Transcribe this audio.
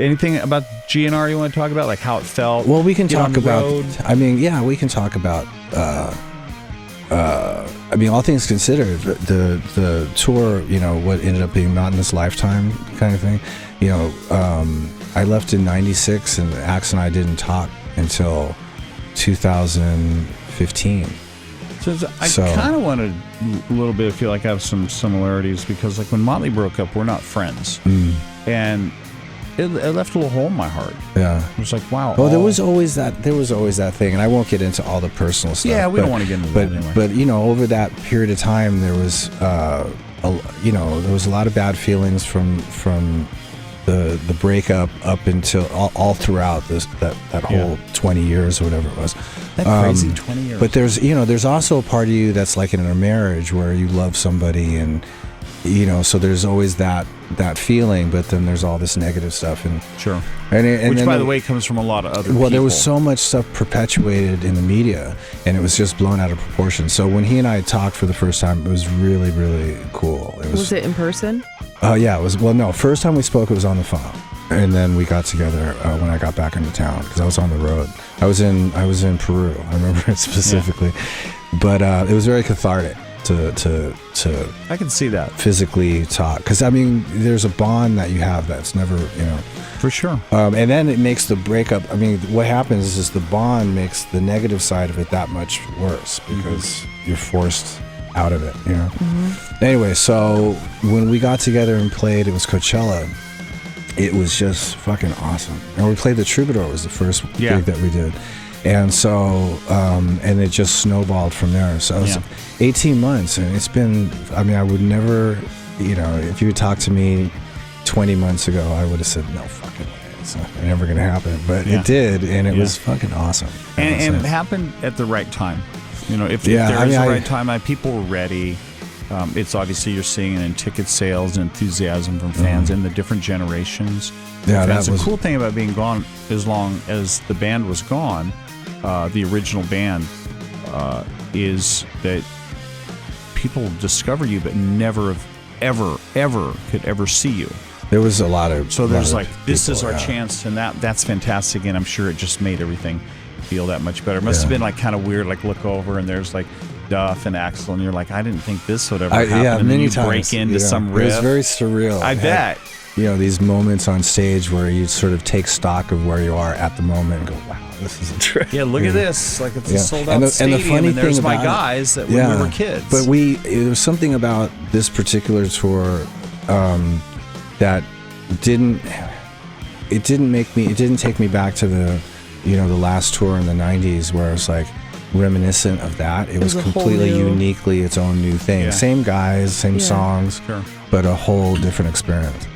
Anything about GNR you want to talk about, like how it felt? Well, we can talk about. Road? I mean, yeah, we can talk about. I mean, all things considered, the tour, you know, what ended up being not in this lifetime kind of thing. You know, I left in '96, and Axl and I didn't talk until 2015. So I kind of wanted a little bit. Feel like I have some similarities because, like, when Motley broke up, we're not friends, and it left a little hole in my heart. Yeah, it was like, wow. Well, there was always that thing, and I won't get into all the personal stuff. Yeah, we don't want to get into that anyway. But you know, over that period of time, there was, you know, there was a lot of bad feelings from the breakup up until all throughout that whole 20 years or whatever it was. That crazy 20 years. But there's also a part of you that's like in a marriage where you love somebody, and you know, so there's always that feeling, but then there's all this negative stuff, and sure, and which, by the way, comes from a lot of other people. There was so much stuff perpetuated in the media, and it was just blown out of proportion. So when he and I talked for the first time, it was really, really cool. Was it in person? Yeah, it was. Well, no, first time we spoke, it was on the phone, and then we got together when I got back into town because I was on the road. I was in Peru. I remember it specifically, but it was very cathartic to I can see that physically talk, because I mean, there's a bond that you have that's never, you know, for sure. And then it makes the breakup. I mean, what happens is the bond makes the negative side of it that much worse because you're forced out of it, you know. Anyway, so when we got together and played, it was Coachella. It was just fucking awesome, and we played the Troubadour. Was the first gig that we did. And so, and it just snowballed from there. So it was 18 months, and it's been, I mean, I would never, you know, if you had talked to me 20 months ago, I would have said, no fucking way, it's never going to happen. But it did, and it was fucking awesome. And it happened at the right time. You know, if there was the right time, people were ready. It's obviously you're seeing it in ticket sales and enthusiasm from fans in the different generations. Yeah, that's the cool thing about being gone. As long as the band was gone, the original band, is that people discover you, but never could ever see you. There was a lot of there's like this is our chance, and that's fantastic, and I'm sure it just made everything feel that much better. It must have been like kind of weird, like look over and there's like Duff and Axl, and you're like, I didn't think this would ever happen. Yeah, and many then you times, break into some riff. It was very surreal. I bet. You know, these moments on stage where you sort of take stock of where you are at the moment and go, wow, this is a trip. Yeah, look at this. Like, it's a sold-out stadium, and the funny there's thing my about guys that when we were kids. But there was something about this particular tour that didn't take me back to the, you know, the last tour in the 90s where it's like reminiscent of that. It was completely uniquely its own new thing. Same guys, same songs, but a whole different experience.